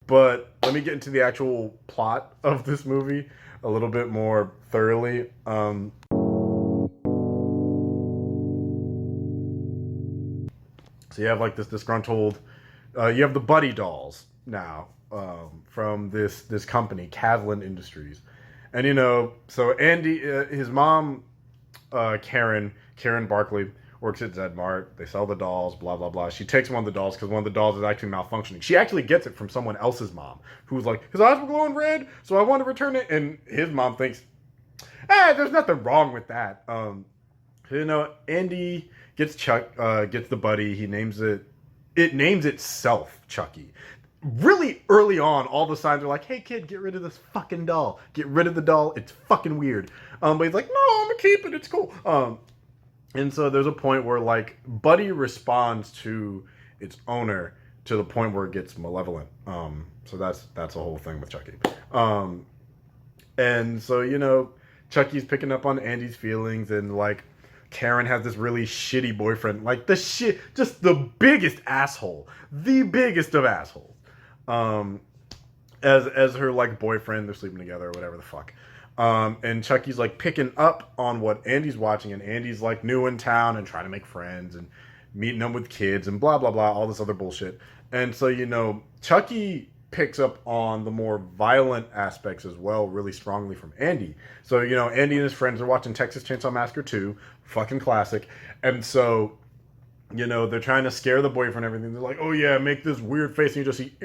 But let me get into the actual plot of this movie a little bit more thoroughly. So you have like this disgruntled, you have the Buddy dolls now from this company, Kavlin Industries, and so Andy, his mom, Karen Barkley works at Zedmart. They sell the dolls, blah blah blah. She takes one of the dolls because one of the dolls is actually malfunctioning. She actually gets it from someone else's mom, who's like, his eyes were glowing red, so I want to return it. And his mom thinks, there's nothing wrong with that. Andy gets gets the Buddy. He names it. It names itself Chucky. Really early on, all the signs are like, "Hey kid, get rid of this fucking doll. Get rid of the doll. It's fucking weird." But he's like, "No, I'm gonna keep it. It's cool." And so there's a point where like Buddy responds to its owner to the point where it gets malevolent. So that's a whole thing with Chucky. And so Chucky's picking up on Andy's feelings, and like Karen has this really shitty boyfriend, like just the biggest asshole, the biggest of assholes. As her like boyfriend, they're sleeping together or whatever the fuck. And Chucky's like picking up on what Andy's watching, and Andy's like new in town and trying to make friends and meeting them with kids and blah blah blah, all this other bullshit. And so Chucky picks up on the more violent aspects as well really strongly from Andy. So Andy and his friends are watching Texas Chainsaw Massacre 2, fucking classic. And so they're trying to scare the boyfriend and everything. They're like, "Oh yeah, make this weird face," and you just see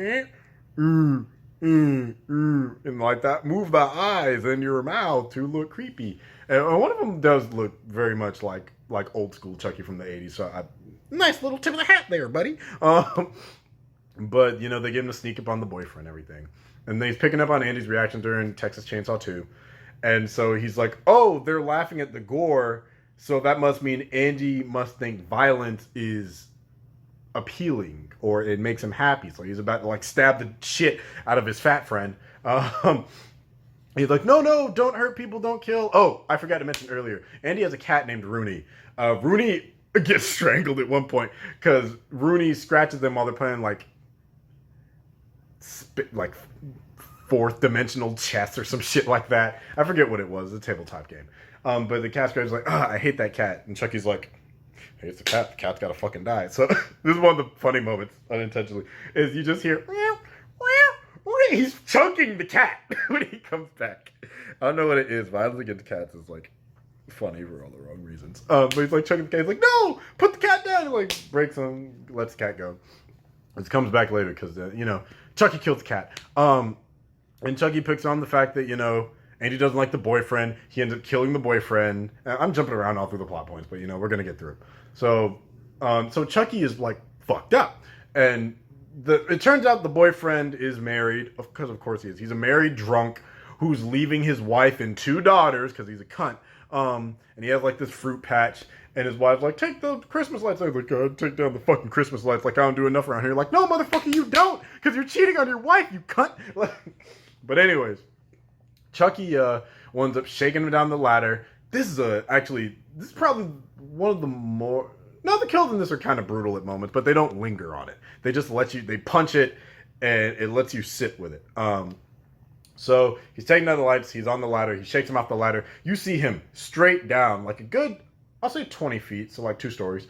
and like that, move the eyes in your mouth to look creepy. And one of them does look very much like old school Chucky from the 80s. So nice little tip of the hat there, buddy. But they get him to sneak up on the boyfriend and everything. And then he's picking up on Andy's reaction during Texas Chainsaw 2. And so he's like, "Oh, they're laughing at the gore, so that must mean Andy must think violence is appealing or it makes him happy." So he's about to like stab the shit out of his fat friend. He's like, no, don't hurt people, don't kill. Oh, I forgot to mention earlier, Andy has a cat named Rooney. Rooney gets strangled at one point because Rooney scratches them while they're playing like fourth dimensional chess or some shit like that. I forget what it was. It's a tabletop game. But the cat scratches like, I hate that cat. And Chucky's like, "Hey, it's a cat. The cat's gotta fucking die." So this is one of the funny moments, unintentionally, is you just hear, meow, meow, meow. He's choking the cat when he comes back. I don't know what it is. Violence against cats is like funny for all the wrong reasons. But he's like choking the cat. He's like, "No, put the cat down." He like breaks him, lets the cat go. It comes back later because Chucky killed the cat. And Chucky picks on the fact that Andy doesn't like the boyfriend. He ends up killing the boyfriend. I'm jumping around all through the plot points, but we're gonna get through it. So Chucky is like fucked up, and it turns out the boyfriend is married, because of course he is. He's a married drunk who's leaving his wife and 2 daughters because he's a cunt. And he has like this fruit patch, and his wife's like, "Take the Christmas lights." I was like, "God, take down the fucking Christmas lights. Like I don't do enough around here." Like, "No, motherfucker, you don't, because you're cheating on your wife, you cunt." But anyways, Chucky winds up shaking him down the ladder. This is probably one of the more... Now, the kills in this are kind of brutal at moments, but they don't linger on it. They just they punch it, and it lets you sit with it. So he's taking down the lights. He's on the ladder. He shakes him off the ladder. You see him straight down, like a good, I'll say 20 feet, so like 2 stories.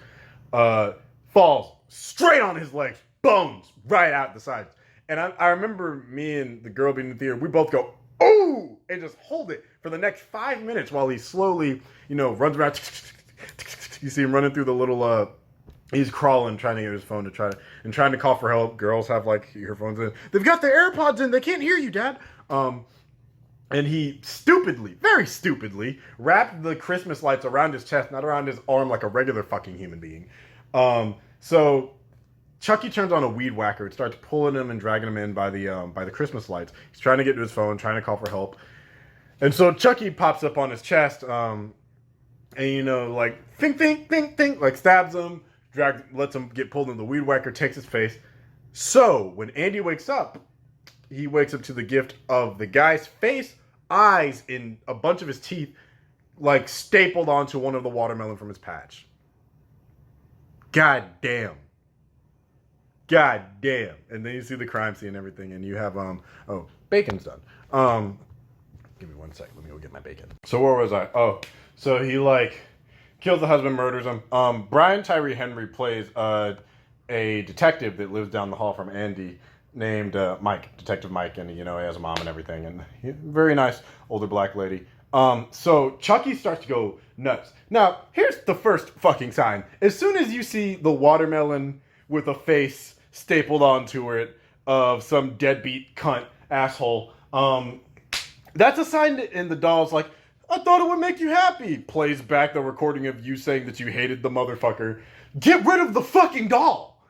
Falls straight on his legs, bones right out the sides. And I remember me and the girl being in the theater, we both go, "Oh!" and just hold it for the next 5 minutes while he slowly, runs around. You see him running through the little, he's crawling, trying to get his phone trying to call for help. Girls have like earphones in. They've got their AirPods in. They can't hear you, Dad. And he very stupidly, wrapped the Christmas lights around his chest, not around his arm like a regular fucking human being. So Chucky turns on a weed whacker and starts pulling him and dragging him in by the Christmas lights. He's trying to get to his phone, trying to call for help. And so Chucky pops up on his chest, and like think, like stabs him, lets him get pulled in the weed whacker, takes his face. So when Andy wakes up, he wakes up to the gift of the guy's face, eyes, and a bunch of his teeth, like stapled onto one of the watermelon from his patch. God damn. God damn. And then you see the crime scene and everything, and you have bacon's done. Give me 1 sec. Let me go get my bacon. So where was I? Oh, so he like kills the husband, murders him. Brian Tyree Henry plays a detective that lives down the hall from Andy named Mike, Detective Mike, and you know he has a mom and everything, and very nice older black lady. So Chucky starts to go nuts. Now, here's the first fucking sign. As soon as you see the watermelon with a face stapled onto it of some deadbeat cunt asshole, that's a sign that, and the doll's like, I thought it would make you happy. Plays back the recording of you saying that you hated the motherfucker. Get rid of the fucking doll.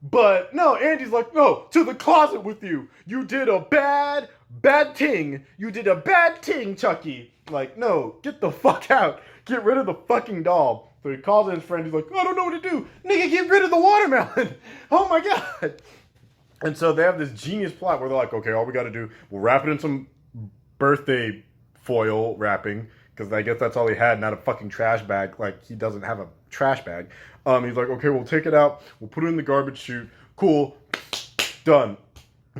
But no, Andy's like, no, to the closet with you. You did a bad ting. You did a bad ting, Chucky. Like, no, get the fuck out. Get rid of the fucking doll. So he calls in his friend. He's like, I don't know what to do. Nigga, get rid of the watermelon. Oh my God. And so they have this genius plot where they're like, okay, all we got to do, we'll wrap it in some birthday foil wrapping, because I guess that's all he had, not a fucking trash bag. Like, he doesn't have a trash bag. He's like, okay, we'll take it out, we'll put it in the garbage chute, cool, done.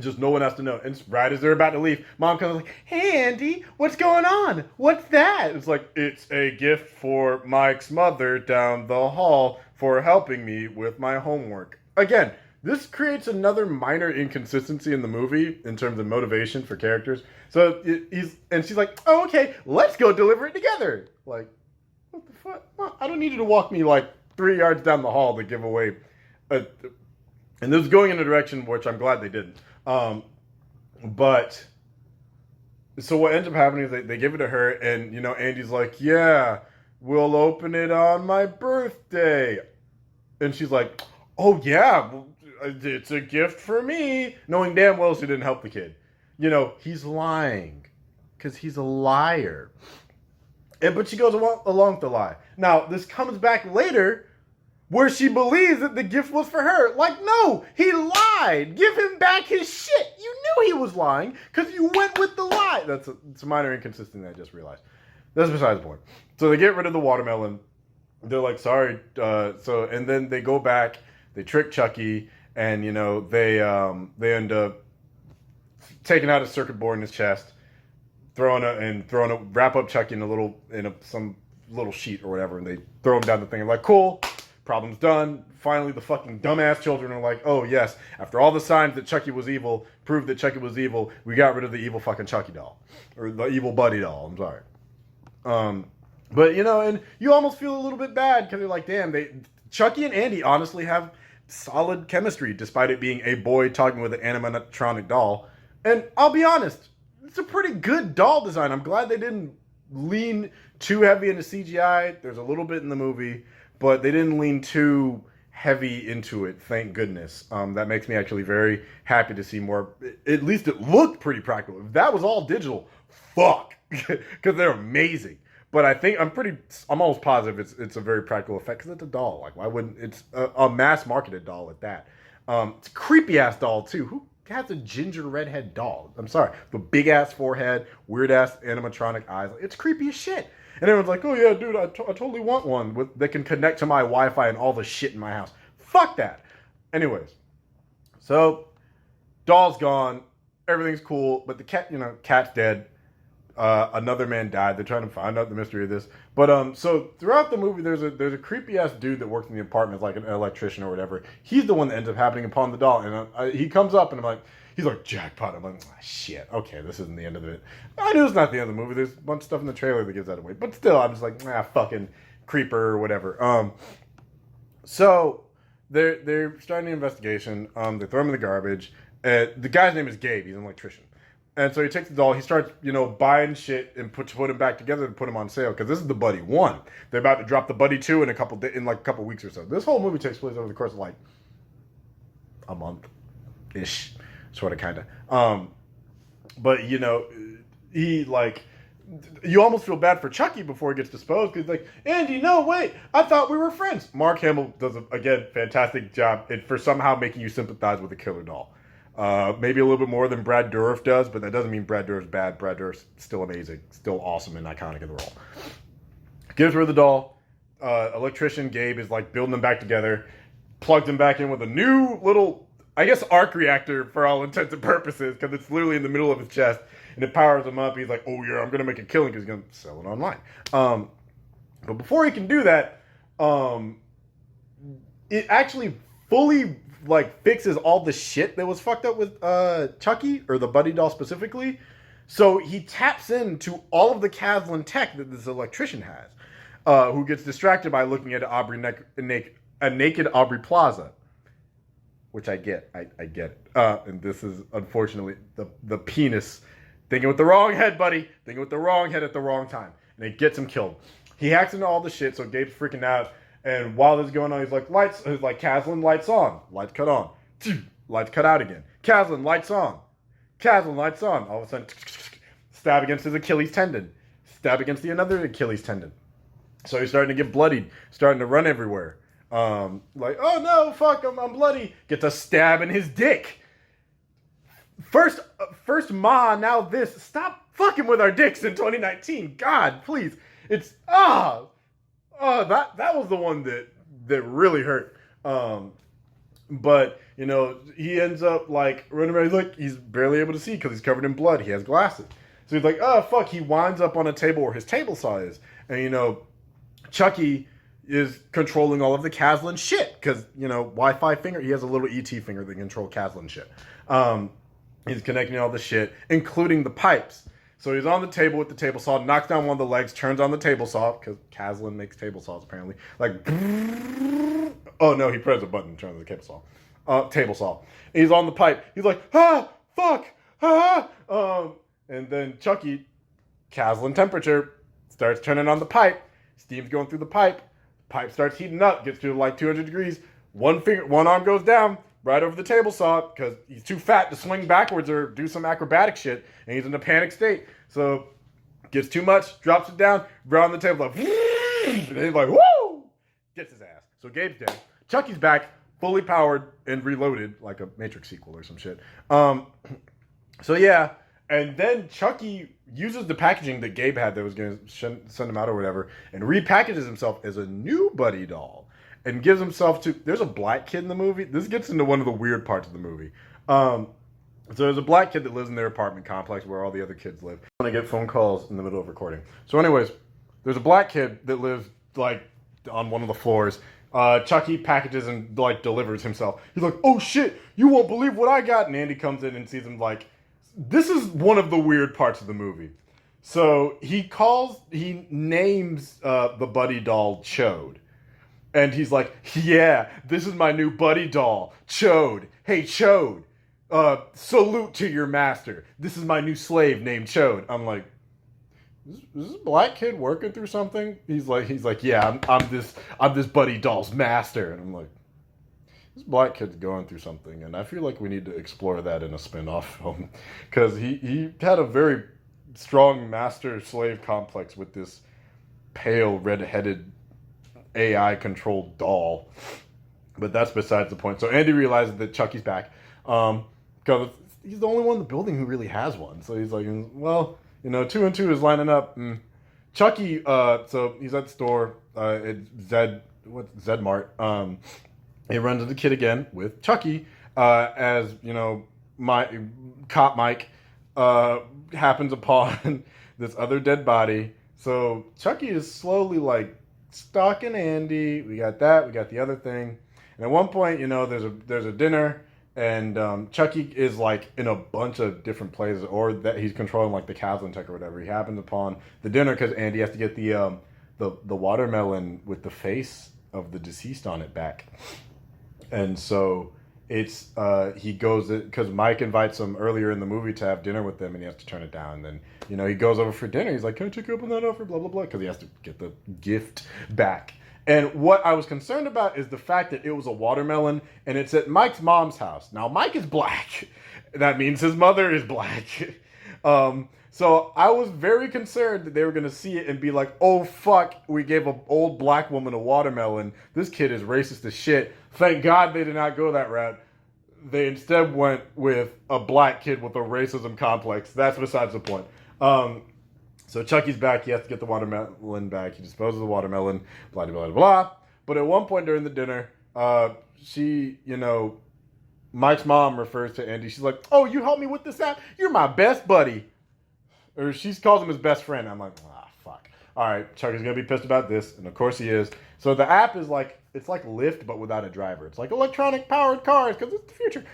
Just no one has to know. And right as they're about to leave, mom comes like, hey Andy, what's going on? What's that? It's like, it's a gift for Mike's mother down the hall for helping me with my homework. Again, this creates another minor inconsistency in the movie in terms of motivation for characters. So she's like, oh, okay, let's go deliver it together. Like, what the fuck? Well, I don't need you to walk me like 3 yards down the hall to give away. And this is going in a direction which I'm glad they didn't. But so what ends up happening is they give it to her, and you know, Andy's like, yeah, we'll open it on my birthday. And she's like, oh yeah, it's a gift for me, knowing damn well she didn't help the kid. You know, he's lying because he's a liar. But she goes along with the lie. Now, this comes back later where she believes that the gift was for her. Like, no, he lied. Give him back his shit. You knew he was lying because you went with the lie. It's a minor inconsistency I just realized. That's besides the point. So they get rid of the watermelon. They're like, sorry. And then they go back. They trick Chucky, and you know they end up taking out a circuit board in his chest, wrap up Chucky in some little sheet or whatever, and they throw him down the thing. And like, cool, problem's done. Finally, the fucking dumbass children are like, oh yes, after all the signs that Chucky was evil, proved that Chucky was evil, we got rid of the evil fucking Chucky doll, or the evil Buddy doll. I'm sorry. But you know, and you almost feel a little bit bad because you're like, damn, Chucky and Andy honestly have solid chemistry, despite it being a boy talking with an animatronic doll. And I'll be honest, it's a pretty good doll design. I'm glad they didn't lean too heavy into CGI. There's a little bit in the movie, but they didn't lean too heavy into it, thank goodness. That makes me actually very happy to see more. At least it looked pretty practical. If that was all digital, fuck, because they're amazing. But I'm almost positive it's a very practical effect because it's a doll. Like, why wouldn't, it's a mass marketed doll at that. It's a creepy ass doll too. Who has a ginger redhead doll? I'm sorry, the big ass forehead, weird ass animatronic eyes. It's creepy as shit. And everyone's like, oh yeah, dude, I totally want one that can connect to my Wi-Fi and all the shit in my house. Fuck that. Anyways, so doll's gone, everything's cool, but the cat's dead. Another man died. They're trying to find out the mystery of this. But so throughout the movie, there's a creepy ass dude that works in the apartment, like an electrician or whatever. He's the one that ends up happening upon the doll, and he comes up, and he's like, jackpot. I'm like, shit. Okay, this isn't the end of it. I knew it's not the end of the movie. There's a bunch of stuff in the trailer that gives that away. But still, I'm just like, fucking creeper or whatever. So they're starting the investigation. They throw him in the garbage. The guy's name is Gabe. He's an electrician. And so he takes the doll, he starts, buying shit and put him back together and put him on sale, because this is the Buddy 1. They're about to drop the Buddy 2 in a couple weeks or so. This whole movie takes place over the course of like a month-ish, sort of, kind of. But, he, like, you almost feel bad for Chucky before he gets disposed, because like, Andy, no, wait, I thought we were friends. Mark Hamill does, again, fantastic job for somehow making you sympathize with a killer doll. Maybe a little bit more than Brad Dourif does, but that doesn't mean Brad Dourif's bad. Brad Dourif's still amazing, still awesome and iconic in the role. Gives her the doll. Electrician Gabe is like building them back together, plugged them back in with a new little I guess, arc reactor for all intents and purposes, because it's literally in the middle of his chest, and it powers him up. He's like, oh yeah, I'm gonna make a killing because he's gonna sell it online. But before he can do that, it actually fully like fixes all the shit that was fucked up with Chucky, or the Buddy doll specifically. So he taps into all of the Caslin tech that this electrician has, who gets distracted by looking at a naked Aubrey Plaza, which I get. I get it. And this is unfortunately the penis thinking with the wrong head, buddy. Thinking with the wrong head at the wrong time, and it gets him killed. He hacks into all the shit, so Gabe's freaking out. And while this is going on, he's like, Caslin, lights on. Lights cut on. Lights cut out again. Caslin, lights on. Caslin, lights on. All of a sudden, stab against his Achilles tendon. Stab against another Achilles tendon. So he's starting to get bloodied. Starting to run everywhere. Like, oh no, fuck, I'm bloody. Gets a stab in his dick. First Ma, now this. Stop fucking with our dicks in 2019. God, please. It's, that was the one that really hurt. But, you know, he ends up, like, running around. Like, he's barely able to see because he's covered in blood. He has glasses. So he's like, oh, fuck. He winds up on a table where his table saw is. And, you know, Chucky is controlling all of the Caslin shit. Because, you know, Wi-Fi finger. He has a little ET finger that can control Caslin shit. He's connecting all the shit, including the pipes. So he's on the table with the table saw, knocks down one of the legs, turns on the table saw, because Caslin makes table saws apparently. Like, oh no, he presses a button and turns on the table saw. And he's on the pipe. He's like, fuck, and then Chucky, Caslin temperature, starts turning on the pipe. Steam's going through the pipe. Pipe starts heating up, gets to like 200 degrees. One arm goes down, right over the table saw, because he's too fat to swing backwards or do some acrobatic shit, and he's in a panic state. So, gets too much, drops it down, right on the table, like, and he's like, woo! Gets his ass. So Gabe's dead. Chucky's back, fully powered and reloaded, like a Matrix sequel or some shit. So yeah, and then Chucky uses the packaging that Gabe had that was going to send him out or whatever, and repackages himself as a new Buddy doll. And gives himself to... There's a black kid in the movie. This gets into one of the weird parts of the movie. So there's a black kid that lives in their apartment complex where all the other kids live. I want to get phone calls in the middle of recording. So anyways, there's a black kid that lives, like, on one of the floors. Chucky packages and, like, delivers himself. He's like, oh shit, you won't believe what I got. And Andy comes in and sees him like... This is one of the weird parts of the movie. So he names the Buddy doll Chode. And he's like, yeah, this is my new Buddy doll, Chode. Hey, Chode, salute to your master. This is my new slave named Chode. I'm like, is this black kid working through something? He's like, yeah, I'm this Buddy doll's master. And I'm like, this black kid's going through something. And I feel like we need to explore that in a spin-off film. Because he had a very strong master-slave complex with this pale, red-headed AI-controlled doll. But that's besides the point. So Andy realizes that Chucky's back. Because he's the only one in the building who really has one. So he's like, well, you know, 2 and 2 is lining up. Chucky, so he's at the store. It's Zedmart. He runs into the kid again with Chucky. As, you know, Cop Mike happens upon this other dead body. So Chucky is slowly, like, stalking Andy. We got that. We got the other thing. And at one point, you know, there's a dinner, and Chucky is like in a bunch of different places, or that he's controlling like the Caslin tech or whatever. He happens upon the dinner because Andy has to get the watermelon with the face of the deceased on it back. And so it's he goes because Mike invites him earlier in the movie to have dinner with them, and he has to turn it down. And then, you know, he goes over for dinner. He's like, can I take you up on that offer? Blah, blah, blah. Because he has to get the gift back. And what I was concerned about is the fact that it was a watermelon, and it's at Mike's mom's house. Now, Mike is black. That means his mother is black. So I was very concerned that they were going to see it and be like, oh, fuck, we gave an old black woman a watermelon. This kid is racist as shit. Thank God they did not go that route. They instead went with a black kid with a racism complex. That's besides the point. So Chucky's back. He has to get the watermelon back. He disposes of the watermelon. Blah, blah, blah, blah. But at one point during the dinner, she, you know, Mike's mom refers to Andy. She's like, "Oh, you helped me with this app? You're my best buddy." Or she calls him his best friend. I'm like, fuck. All right, Chucky's gonna be pissed about this, and of course he is. So the app is like, it's like Lyft but without a driver. It's like electronic powered cars because it's the future.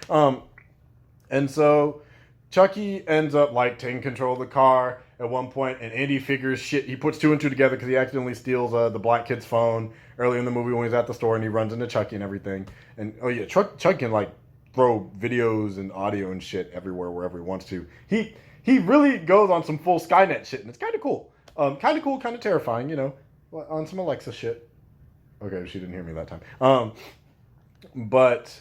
And so Chucky ends up like taking control of the car at one point, and Andy figures shit. He puts two and two together because he accidentally steals the black kid's phone early in the movie when he's at the store, and he runs into Chucky and everything. And oh yeah, Chucky can like throw videos and audio and shit everywhere wherever he wants to. He really goes on some full Skynet shit, and it's kind of cool. Kind of cool, kind of terrifying, you know, on some Alexa shit. Okay, she didn't hear me that time. But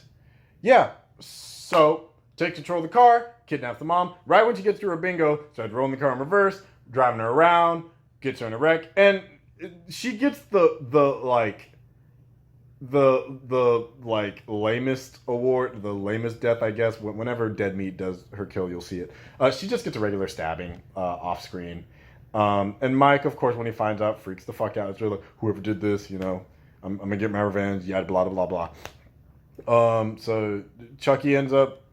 yeah, so take control of the car, kidnaps the mom. Right when she gets through her bingo, starts rolling the car in reverse, driving her around, gets her in a wreck, and she gets the lamest award, the lamest death, I guess. Whenever Dead Meat does her kill, you'll see it. She just gets a regular stabbing off screen. And Mike, of course, when he finds out, freaks the fuck out. It's really like, whoever did this, you know, I'm gonna get my revenge, yada blah blah blah blah. So Chucky ends up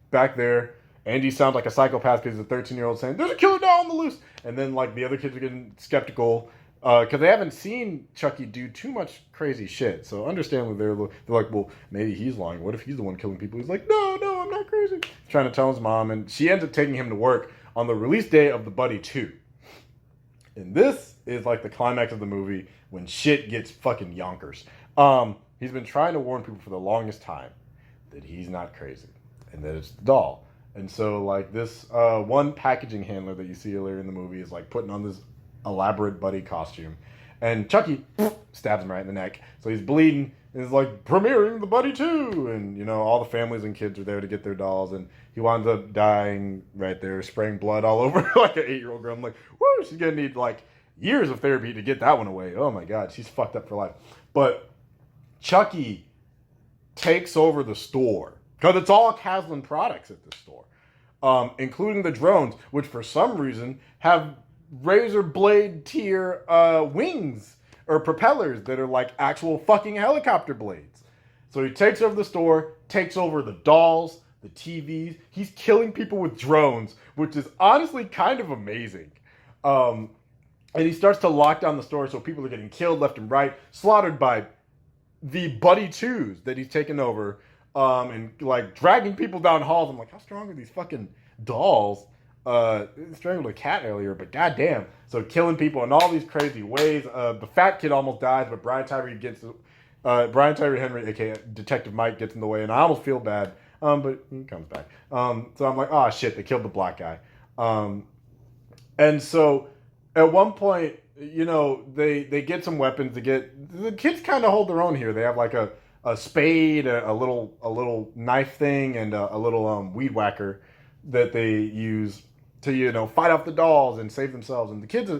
back there. Andy sounds like a psychopath because he's a 13-year-old saying, "There's a killer doll on the loose," and then like the other kids are getting skeptical because they haven't seen Chucky do too much crazy shit. So understandably, they're like, "Well, maybe he's lying. What if he's the one killing people?" He's like, "No, I'm not crazy." He's trying to tell his mom, and she ends up taking him to work on the release day of The Buddy 2. And this is like the climax of the movie when shit gets fucking yonkers. He's been trying to warn people for the longest time that he's not crazy and that it's the doll. And so like this one packaging handler that you see earlier in the movie is like putting on this elaborate Buddy costume. And Chucky stabs him right in the neck. So he's bleeding and is like premiering The Buddy 2. And you know, all the families and kids are there to get their dolls. And he winds up dying right there, spraying blood all over like an 8-year-old girl. I'm like, woo, she's gonna need like years of therapy to get that one away. Oh my God, she's fucked up for life. But Chucky takes over the store because it's all Caslin products at this store, including the drones, which for some reason have razor blade tier wings or propellers that are like actual fucking helicopter blades. So he takes over the store, takes over the dolls, the TVs. He's killing people with drones, which is honestly kind of amazing. And he starts to lock down the store, so people are getting killed left and right, slaughtered by the Buddy 2s that he's taken over, and like dragging people down halls. I'm like, how strong are these fucking dolls? Strangled a cat earlier, but goddamn. So killing people in all these crazy ways. The fat kid almost dies, but Brian Tyree Henry, aka Detective Mike, gets in the way, and I almost feel bad. But he comes back. So I'm like, oh shit, they killed the black guy. And so at one point, you know, they get some weapons to get the kids kind of hold their own here. They have like a spade, a little knife thing, and a little weed whacker that they use to, you know, fight off the dolls and save themselves. And the kids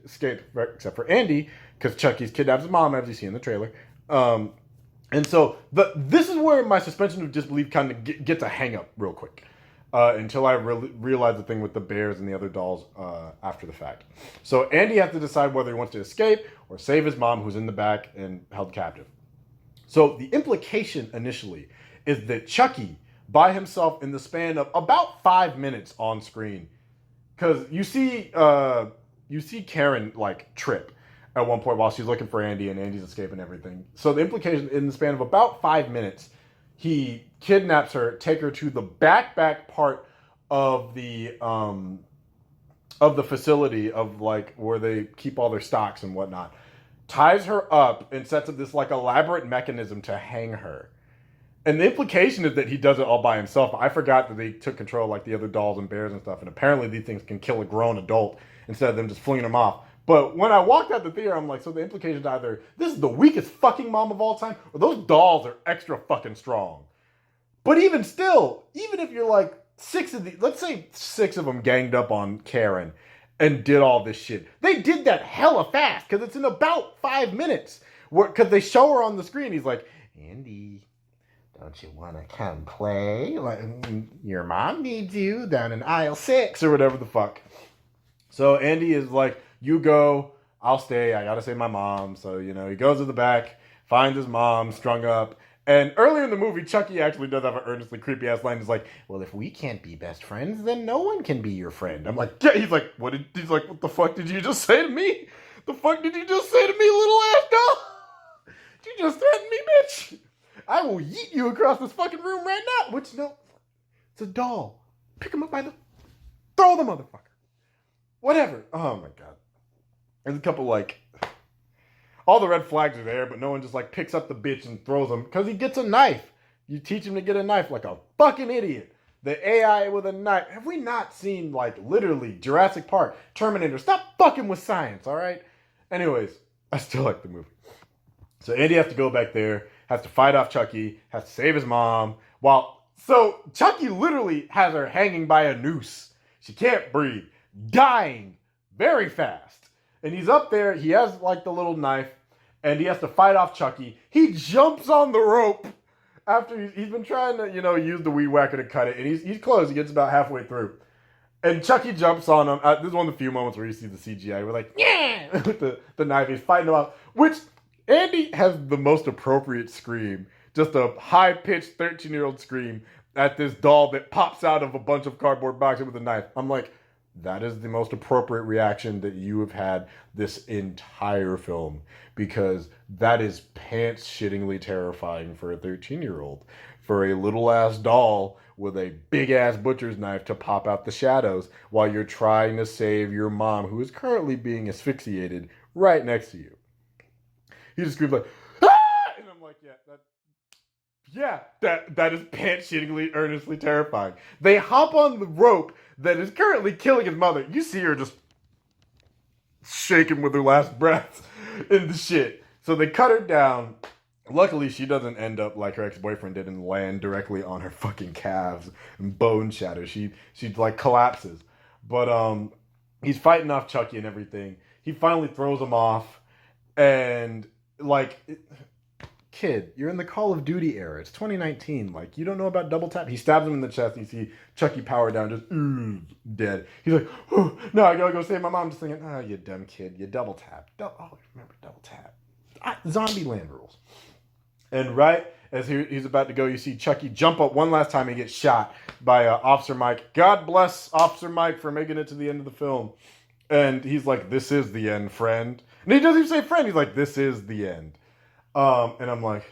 escape, except for Andy, because Chucky's kidnaps his mom, as you see in the trailer. And so this is where my suspension of disbelief kind of gets a hang up real quick. Until I realize the thing with the bears and the other dolls after the fact. So Andy has to decide whether he wants to escape or save his mom, who's in the back and held captive. So the implication initially is that Chucky, by himself in the span of about 5 minutes on screen, because you see Karen like trip at one point while she's looking for Andy, and Andy's escaping everything. So the implication in the span of about 5 minutes, he kidnaps her, take her to the back part of the facility of like where they keep all their stocks and whatnot, ties her up and sets up this like elaborate mechanism to hang her. And the implication is that he does it all by himself. I forgot that they took control like the other dolls and bears and stuff, and apparently these things can kill a grown adult instead of them just flinging them off. But when I walked out the theater, I'm like, so the implication is either this is the weakest fucking mom of all time, or those dolls are extra fucking strong. But even still, even if you're like let's say 6 of them ganged up on Karen and did all this shit. They did that hella fast because it's in about 5 minutes. Because they show her on the screen. He's like, Andy, don't you want to come play? Like, your mom needs you down in aisle 6 or whatever the fuck. So Andy is like, you go, I'll stay. I got to save my mom. So, you know, he goes to the back, finds his mom strung up, And earlier in the movie, Chucky actually does have an earnestly creepy ass line. He's like, "Well, if we can't be best friends, then no one can be your friend." I'm like, "Yeah." He's like, He's like, "What the fuck did you just say to me? The fuck did you just say to me, little ass doll? You just threatened me, bitch. I will yeet you across this fucking room right now." Which no, it's a doll. Pick him up by the throw the motherfucker. Whatever. Oh my god. There's a couple like all the red flags are there, but no one just like picks up the bitch and throws him because he gets a knife. You teach him to get a knife like a fucking idiot. The AI with a knife. Have we not seen like literally Jurassic Park, Terminator? Stop fucking with science, all right? Anyways, I still like the movie. So Andy has to go back there, has to fight off Chucky, has to save his mom. So Chucky literally has her hanging by a noose. She can't breathe, dying very fast. And he's up there, he has like the little knife, and he has to fight off Chucky. He jumps on the rope after he's been trying to, use the weed whacker to cut it. And he's close, he gets about halfway through. And Chucky jumps on him. This is one of the few moments where you see the CGI. We're like, yeah, with the knife. He's fighting him off, which Andy has the most appropriate scream. Just a high-pitched 13-year-old scream at this doll that pops out of a bunch of cardboard boxes with a knife. I'm like, that is the most appropriate reaction that you have had this entire film, because that is pants-shittingly terrifying for a 13-year-old. For a little-ass doll with a big-ass butcher's knife to pop out the shadows while you're trying to save your mom, who is currently being asphyxiated right next to you. He just screams like, "Ah!" And I'm like, that is pants-shittingly, earnestly terrifying. They hop on the rope that is currently killing his mother. You see her just shaking with her last breath in the shit. So they cut her down. Luckily, she doesn't end up like her ex-boyfriend did and land directly on her fucking calves and bone shatter. She like collapses. But he's fighting off Chucky and everything. He finally throws him off, and like, kid, you're in the Call of Duty era. It's 2019. Like, you don't know about double tap. He stabs him in the chest, and you see Chucky power down, just dead. He's like, "Oh, no, I gotta go save my mom." Just thinking, "Oh, you dumb kid, you double tap. Remember double tap. Zombieland rules." And right as he's about to go, you see Chucky jump up one last time and get shot by Officer Mike. God bless Officer Mike for making it to the end of the film. And he's like, "This is the end, friend." And he doesn't even say friend. He's like, "This is the end." And I'm like,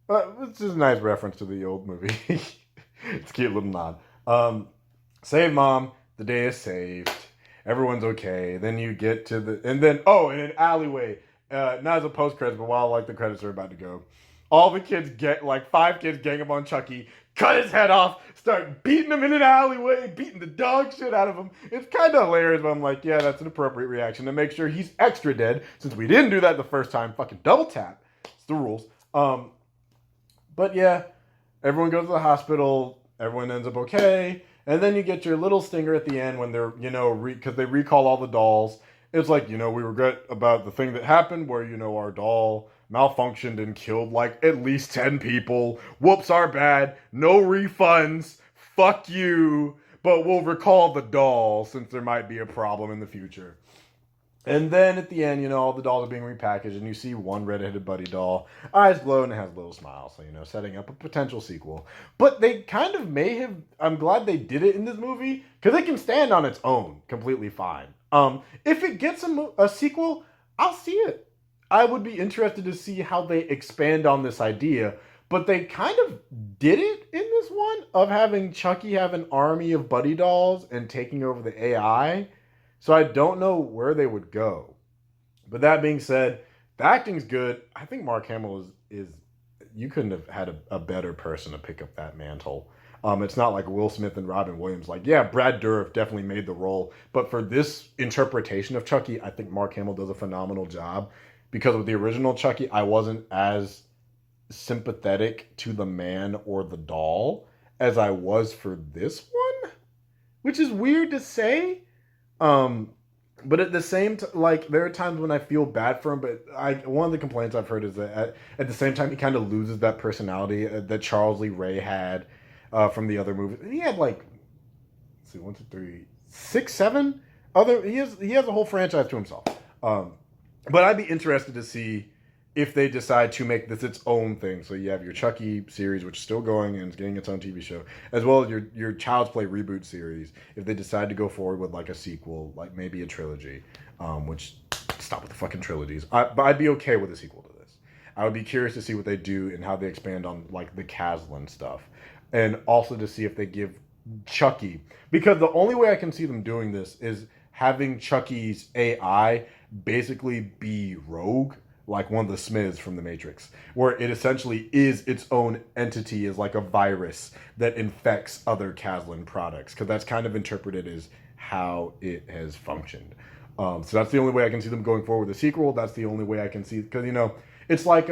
this is a nice reference to the old movie. It's a cute little nod. Save mom. The day is saved. Everyone's okay. Then you get to in an alleyway. Not as a post credits, but while like the credits are about to go, all the kids like 5 kids gang up on Chucky, cut his head off, start beating him in an alleyway, beating the dog shit out of him. It's kind of hilarious, but I'm like, yeah, that's an appropriate reaction to make sure he's extra dead, since we didn't do that the first time. Fucking double tap. It's the rules. But yeah, everyone goes to the hospital, everyone ends up okay, and then you get your little stinger at the end when they're, because they recall all the dolls. It's like, we regret about the thing that happened where, our doll malfunctioned and killed like at least 10 people. Whoops, our bad. No refunds. Fuck you. But we'll recall the doll since there might be a problem in the future. And then at the end, all the dolls are being repackaged, and you see one red-headed buddy doll, eyes glow, and it has a little smile. So, setting up a potential sequel. But they kind of may have, I'm glad they did it in this movie, because it can stand on its own completely fine. If it gets a sequel, I'll see it. I would be interested to see how they expand on this idea. But they kind of did it in this one, of having Chucky have an army of buddy dolls and taking over the AI. So I don't know where they would go. But that being said, the acting's good. I think Mark Hamill is you couldn't have had a better person to pick up that mantle. It's not like Will Smith and Robin Williams. Like, yeah, Brad Dourif definitely made the role. But for this interpretation of Chucky, I think Mark Hamill does a phenomenal job. Because with the original Chucky, I wasn't as sympathetic to the man or the doll as I was for this one. Which is weird to say. But at the same time, like, there are times when I feel bad for him, but one of the complaints I've heard is that at the same time, he kind of loses that personality that Charles Lee Ray had from the other movies. He had like, let's see, 1, 2, 3, 6, 7 other. He has a whole franchise to himself. But I'd be interested to see if they decide to make this its own thing. So you have your Chucky series, which is still going and is getting its own TV show, as well as your Child's Play reboot series. If they decide to go forward with like a sequel, like maybe a trilogy, which stop with the fucking trilogies. But I'd be okay with a sequel to this. I would be curious to see what they do and how they expand on like the Caslin stuff, and also to see if they give Chucky, because the only way I can see them doing this is having Chucky's AI basically be rogue, like one of the Smiths from The Matrix, where it essentially is its own entity, as like a virus that infects other Caslin products, because that's kind of interpreted as how it has functioned. So that's the only way I can see them going forward with the sequel. That's the only way I can see, because, you know, it's like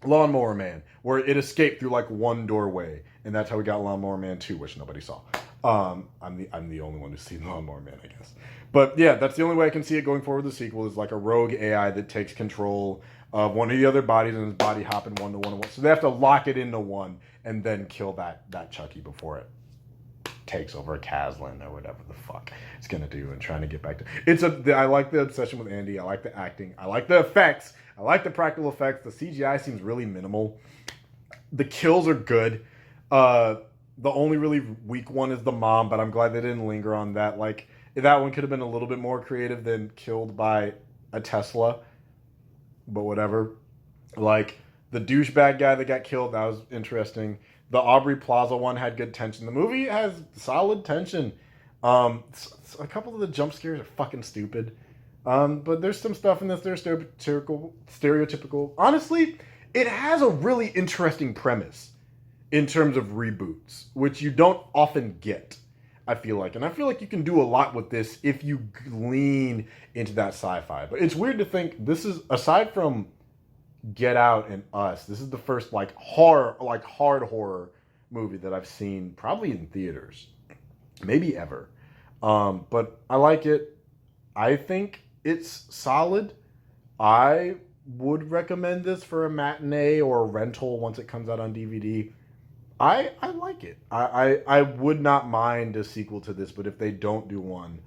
Lawnmower Man, where it escaped through like one doorway, and that's how we got Lawnmower Man 2, which nobody saw. I'm the only one who's seen Lawnmower Man, I guess. But yeah, that's the only way I can see it going forward with the sequel, is like a rogue AI that takes control of one of the other bodies and is body hopping one to one. So they have to lock it into one and then kill that Chucky before it takes over Caslin or whatever the fuck it's gonna do, and trying to get back to I like the obsession with Andy. I like the acting. I like the effects. I like the practical effects. The CGI seems really minimal. The kills are good. The only really weak one is the mom, but I'm glad they didn't linger on that. Like, that one could have been a little bit more creative than killed by a Tesla, but whatever. Like, the douchebag guy that got killed, that was interesting. The Aubrey Plaza one had good tension. The movie has solid tension. A couple of the jump scares are fucking stupid. But there's some stuff in this that are stereotypical. Honestly, it has a really interesting premise in terms of reboots, which you don't often get, I feel like. And I feel like you can do a lot with this if you lean into that sci-fi. But it's weird to think this is, aside from Get Out and Us, this is the first hard horror movie that I've seen probably in theaters, maybe ever. But I like it. I think it's solid. I would recommend this for a matinee or a rental once it comes out on DVD. I like it. I would not mind a sequel to this, but if they don't do one,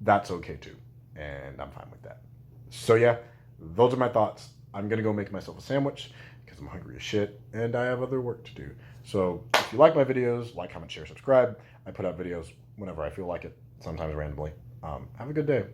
that's okay too. And I'm fine with that. So yeah, those are my thoughts. I'm going to go make myself a sandwich because I'm hungry as shit and I have other work to do. So if you like my videos, like, comment, share, subscribe. I put out videos whenever I feel like it, sometimes randomly. Have a good day.